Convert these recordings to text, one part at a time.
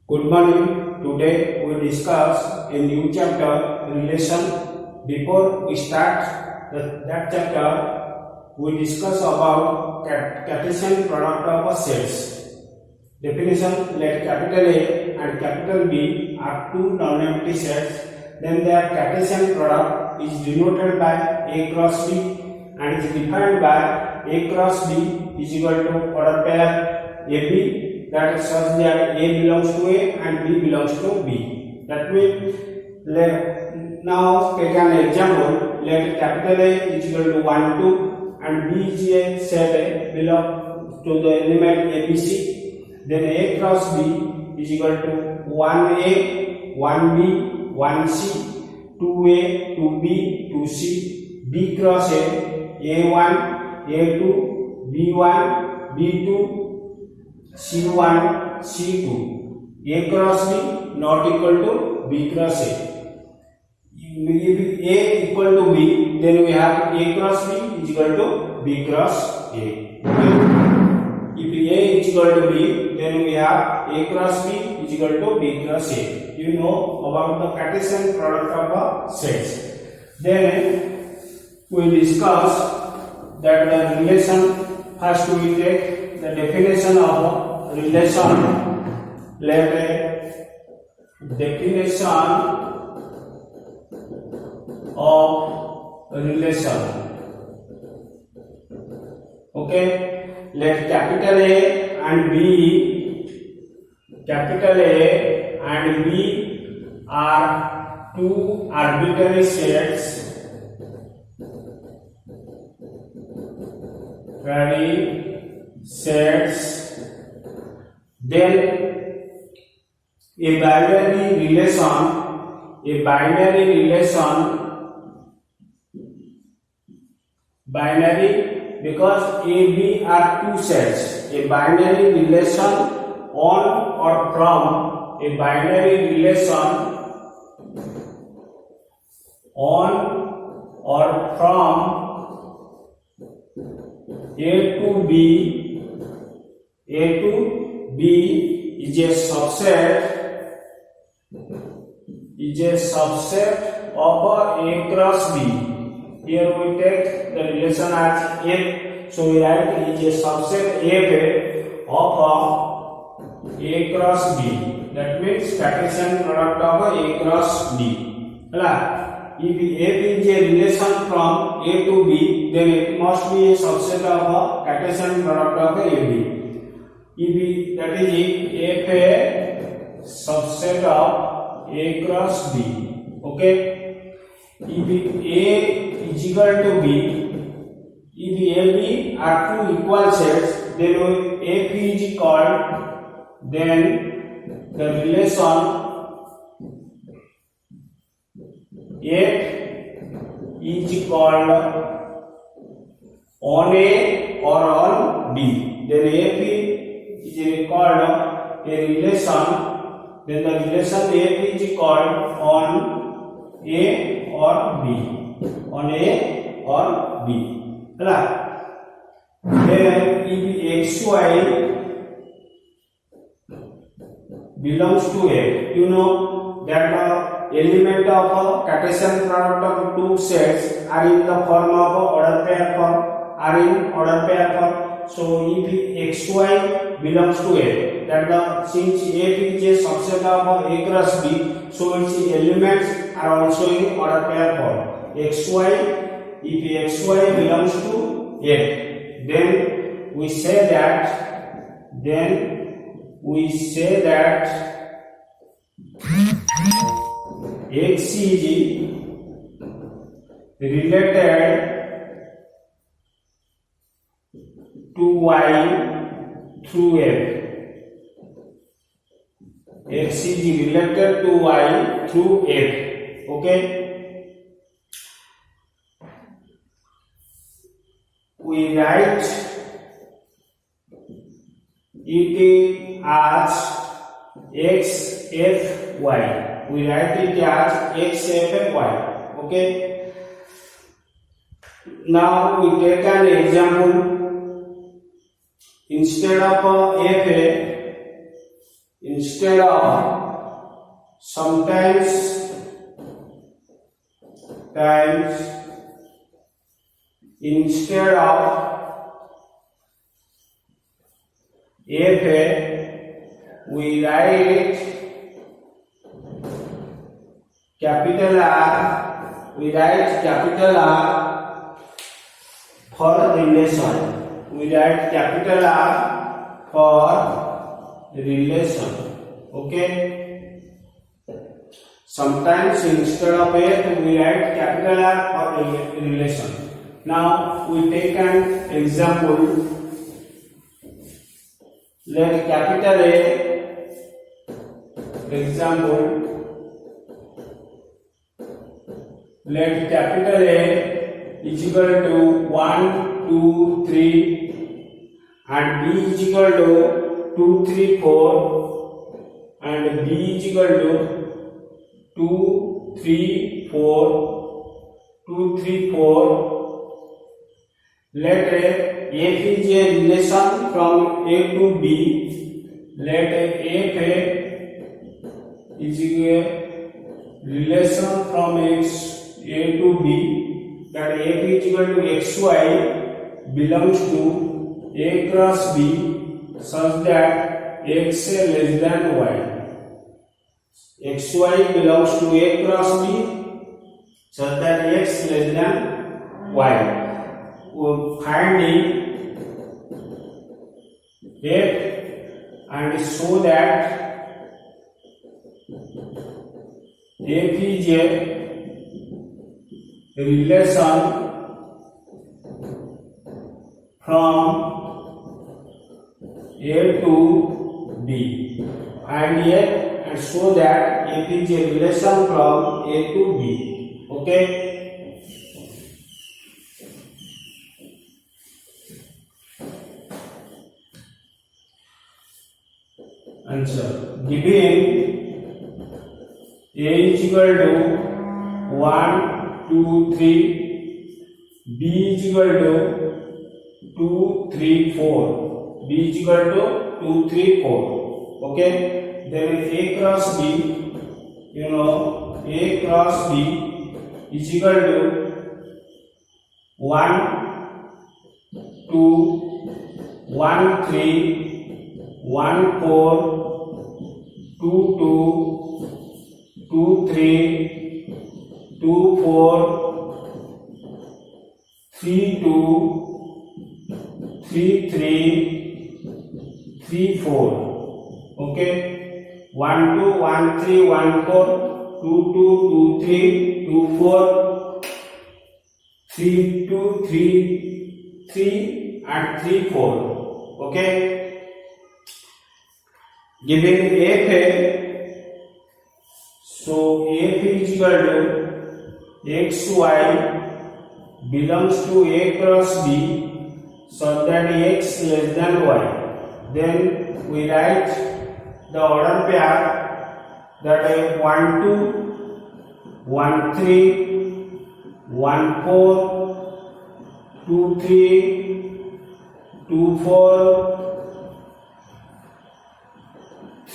Good morning. Today we discuss a new chapter, relation. Before we start that chapter, we discuss about Cartesian product of sets. Definition: let capital A and capital B are two non-empty sets. Then their Cartesian product is denoted by A cross B and is defined by A cross B is equal to order pair AB. That is such that A belongs to A and B belongs to B. That means, now take an example. Let capital A is equal to 1, 2 and B is a set belong to the element ABC. Then A cross B is equal to 1A, 1B, 1C, 2A, 2B, 2C, B cross A, A1, A2, B1, B2, C1, C2. A cross B not equal to B cross A. If A equal to B, then we have A cross B is equal to B cross A. If A is equal to B, then we have A cross B is equal to B cross A. You know about the Cartesian product of sets. Then we discuss that the relation. First we take the definition of relation. Let definition of relation. Okay, let capital A and B are two arbitrary sets. Then a binary because A, B are two sets. A binary relation on or from A to B is a subset of A cross B. Here we take the relation as F, so we write is a subset F of A cross B. That means Cartesian product of A cross B. If F is a relation from A to B, then it must be a subset of a Cartesian product of AB. That is if a subset of A cross B. Okay. If A is equal to B, if AB are two equal sets, then F is called. Then the relation F is called on A or on B. Then F is called a relation. Then the relation F is called on A or B. On A or B. Then if XY belongs to A, you know that the element of a Cartesian product of two sets are in the form of order pair form. So if XY belongs to A, that since F is a subset of A cross B, so its elements are also in order pair form. XY, if XY belongs to A, then we say that X is related to Y through F. X is related to Y through F. Okay. We write it as XFY. We write it as XFY. Okay. Now we take an example. Instead of instead of sometimes instead of fa we write capital R, we write capital R for relation, we write capital R for relation. Okay, sometimes instead of a we write capital R for relation. Now we take an example. Let capital A, example, let capital A is equal to 1, 2, 3 and B is equal to 2, 3, 4 and B is equal to 2, 3, 4, 2, 3, 4. Let F is a relation from A to B. Let F is a relation from X A to B. That F is equal to XY belongs to A cross B such that X less than Y. XY belongs to A cross B such that X less than Y. Finding F and show that F is a relation from A to B. Find F and show that F is a relation from A to B. Okay. Answer. Given A is equal to 1, 2, 3, B is equal to 2, 3, 4. B is equal to 2, 3, 4. Okay. Then A cross B, you know, A cross B is equal to 1, 2, 1, 3, 1, 4, 2, 2, 2, 3, 2, 4, 3, 2, 3, 3, 3, 4. Okay. 1, 2, 1, 3, 1, 4, 2, 2, 2, 3, 2, 4, 3, 2, 3, 3 and 3, 4. Okay. Given FA, so F is equal to XY belongs to A cross B so that X less than Y. Then we write the order pair that is 1, 2, 1, 3, 1, 4, 2, 3, 2, 4,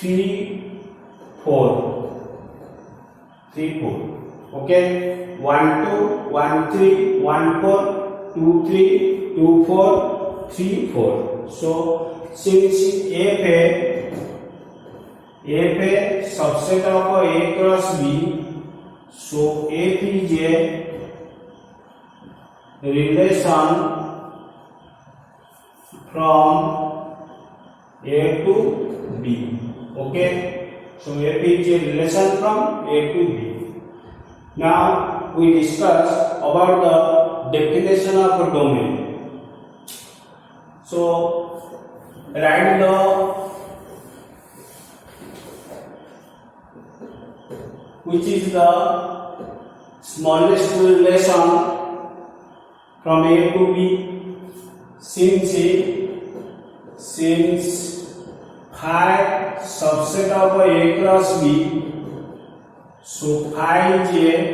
3, 4. 3, 4. Okay. 1, 2, 1, 3, 1, 4, 2, 3, 2, 4, 3, 4. So since FA subset of A cross B, so F is a relation from A to B. Okay, so F is a relation from A to B. Now we discuss about the definition of a domain. So write the which is the smallest relation from A to B since phi subset of A cross B, so phi is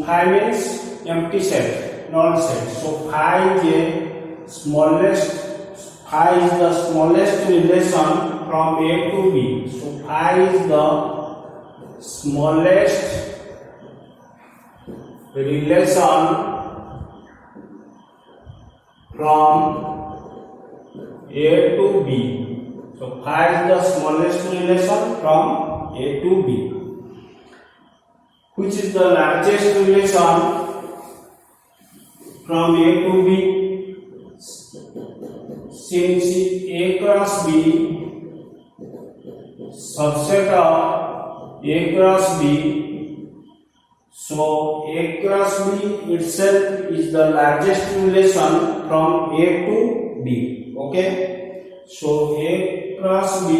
phi means empty set, null set. So phi is the smallest relation from A to B. So phi is the smallest relation from A to B. So phi is the smallest relation from A to B. Which is the largest relation from A to B? Since A cross B subset of A cross B, so A cross B itself is the largest relation from A to B. Okay, so A cross B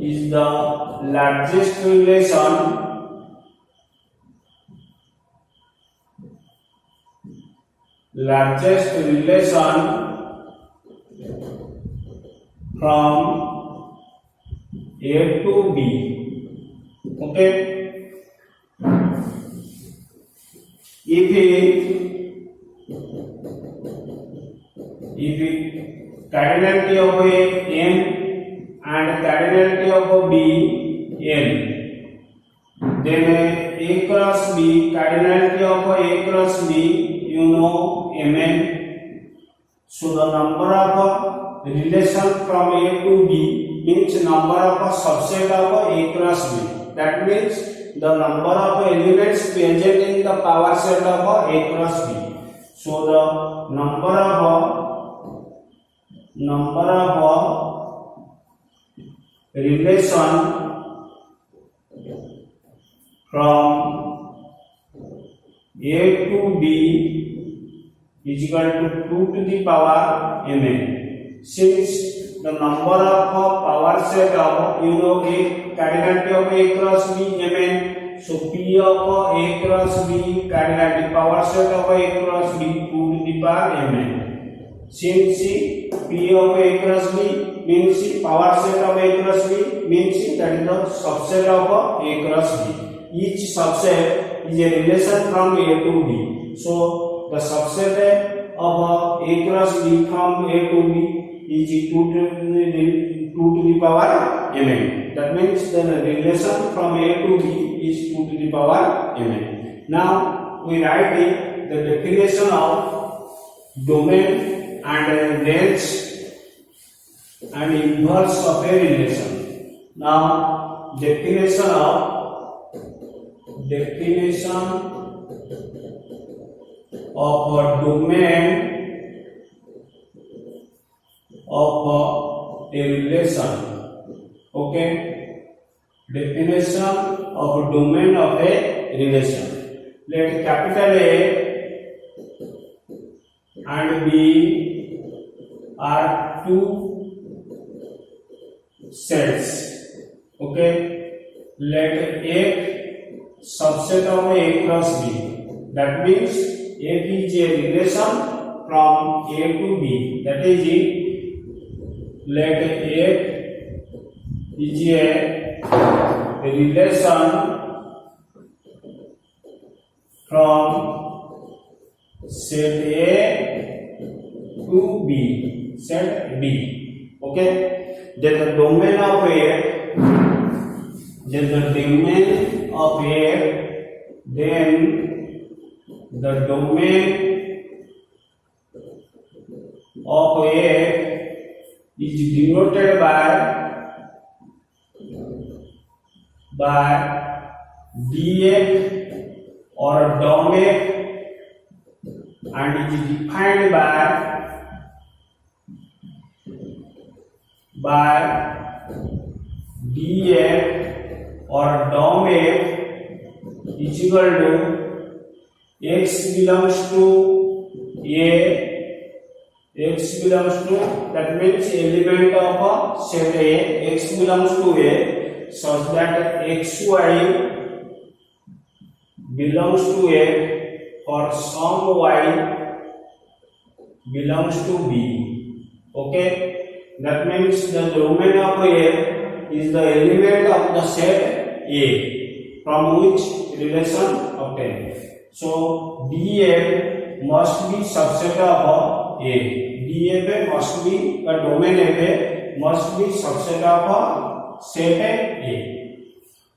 is the largest relation from A to B. Okay, if cardinality of A M and cardinality of B N, then A cross B, cardinality of A cross B, you know, Mn. So the number of relation from A to B means number of subset of A cross B. That means the number of elements present in the power set of A cross B. So the number of relation from A to B is equal to 2 to the power mn. Since the number of power set of, you know, A cardinality of A cross B mn, so P of A cross B cardinality power set of A cross B 2 to the power mn. Since P of A cross B means power set of A cross B means that is the subset of A cross B. Each subset is a relation from A to B. So the subset of A cross B from A to B is 2 to the power mn. That means the relation from A to B is 2 to the power mn. Now we write the definition of domain and range and inverse of a relation. Now definition of a domain of a relation. Okay, definition of domain of a relation. Let capital A and B are two sets. Okay, let A subset of A cross B. That means F is a relation from A to B. That is it. Let F is a relation from set A to B. Set B. Okay. Then the domain of A. Then the domain of A. Then the domain of A is denoted by df or dom-f and it is defined by df or dom-f is equal to x belongs to A, x belongs to, that means element of set A, x belongs to A, such that xy belongs to A for some y belongs to B. Okay, that means the domain of A is the element of the set A from which relation obtained. So df must be subset of A. D DFA must be a domain FA must be subset of a set A.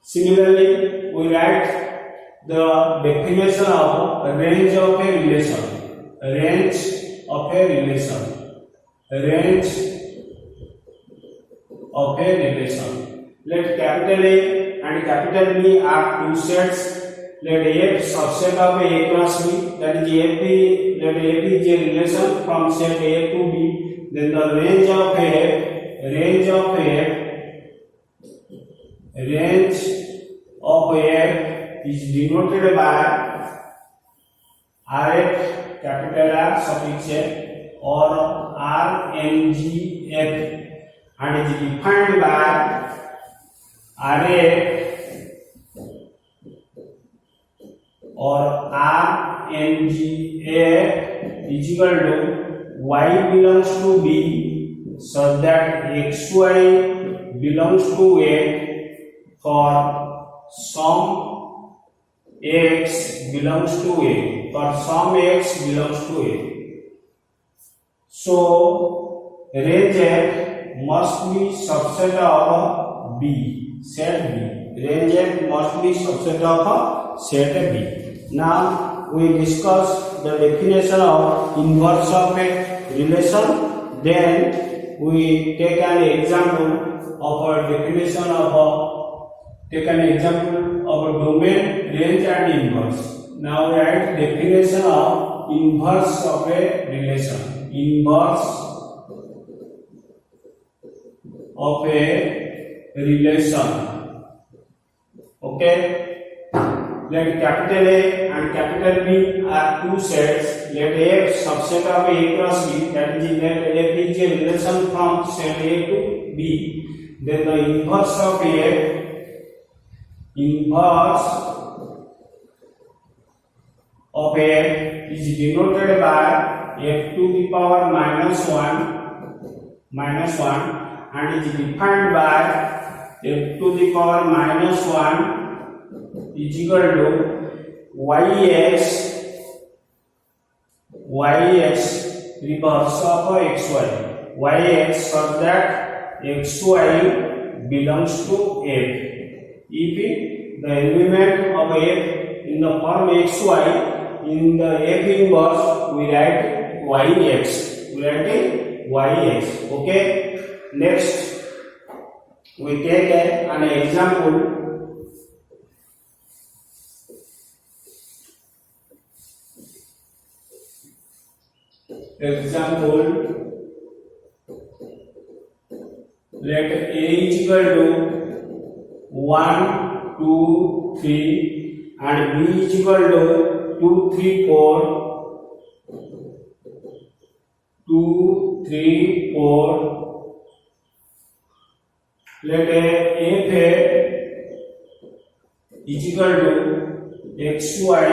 Similarly, we write the definition of a range of a relation. Range of a relation. Range of a relation. Let capital A and capital B are two sets. Let F subset of A cross B, that is AP. Let AP is a relation from set A to B. Then the range of F is denoted by RF, capital R suffix F, or RNGF, and is defined by RF or RNGF is equal to Y belongs to B such that XY belongs to A for some X belongs to A. For some X belongs to A. So range F must be subset of B, set B. Range F must be subset of set B. Now we discuss the definition of inverse of a relation. Then we take an example of a definition of a domain, range and inverse. Now we write definition of inverse of a relation. Inverse of a relation. Okay. Let capital A and capital B are two sets. Let F subset of A cross B, that is let F is a relation from set A to B. Then the inverse of F is denoted by F to the power minus 1 and is defined by F to the power minus 1 is equal to YX reverse of XY. YX such that XY belongs to F. If the element of F in the form XY, in the F inverse we write YX. Okay. Next we take an example. Let A is equal to 1, 2, 3 and B is equal to 2, 3, 4. 2, 3, 4. Let F is equal to XY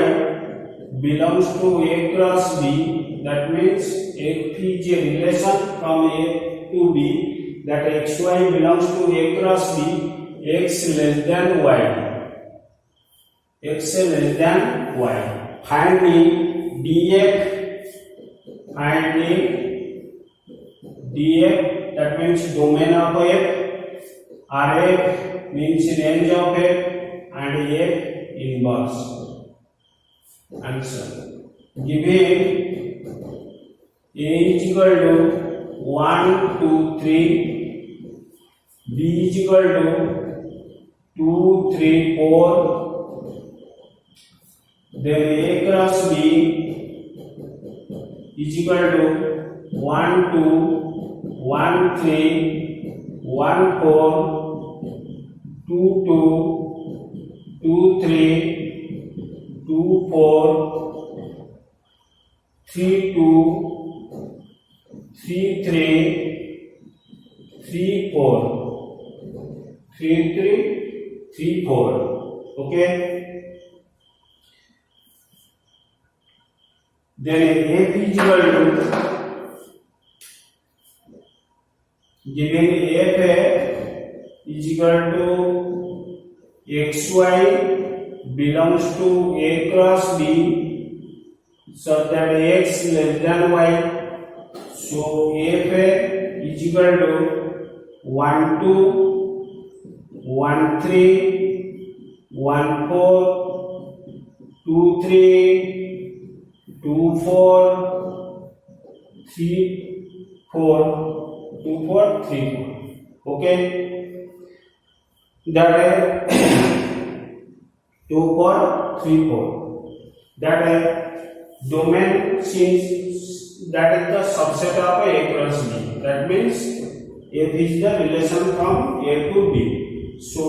belongs to A cross B. That means F is a relation from A to B, that XY belongs to A cross B, X less than Y. Finding DF, that means domain of F, RF means range of F, and F inverse. Answer. Giving A is equal to 1, 2, 3, B is equal to 2, 3, 4, then A cross B is equal to 1, 2, 1, 3, 1, 4, 2, 2, 2, 3, 2, 4, 3, 2, 3, 3, 3, 4, 3, 3, 3, 4. Okay. Then F is equal to, given F is equal to XY belongs to A cross B such that X less than Y. So f is equal to 1 2 1 3 1 4 2 3 2 4 3 4 2 4 3 4. Okay, that is 2 4 3 4. That is domain, since that is the subset of A plus B. That means F is the relation from A to B. So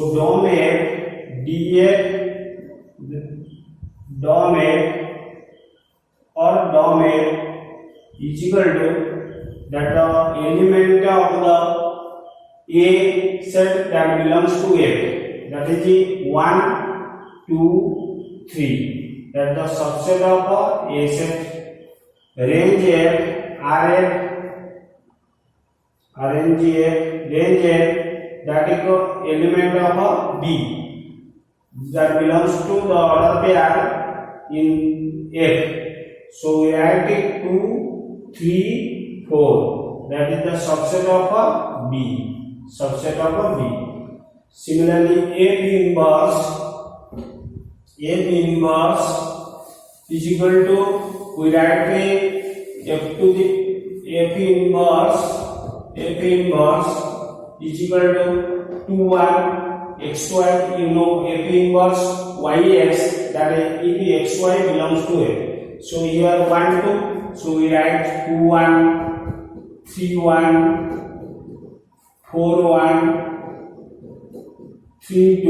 domain or domain is equal to that the element of the A set that belongs to F, that is the 1 2 3, that the subset of A set. Range F, range F, that is the element of B that belongs to the order pair in F. So we write it 2 3 4, that is the subset of B. Similarly, F inverse is equal to, we write F to the F inverse is equal to 2 1 xy. You know F inverse yx, that is if xy belongs to F. So here 1 2, so we write 2 1 3 1 4 1 3 2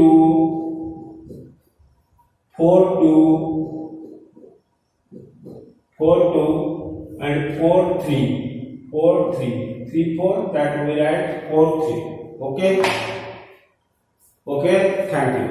4 2 and 4 3 3 4, that we write 4 3. Okay, thank you.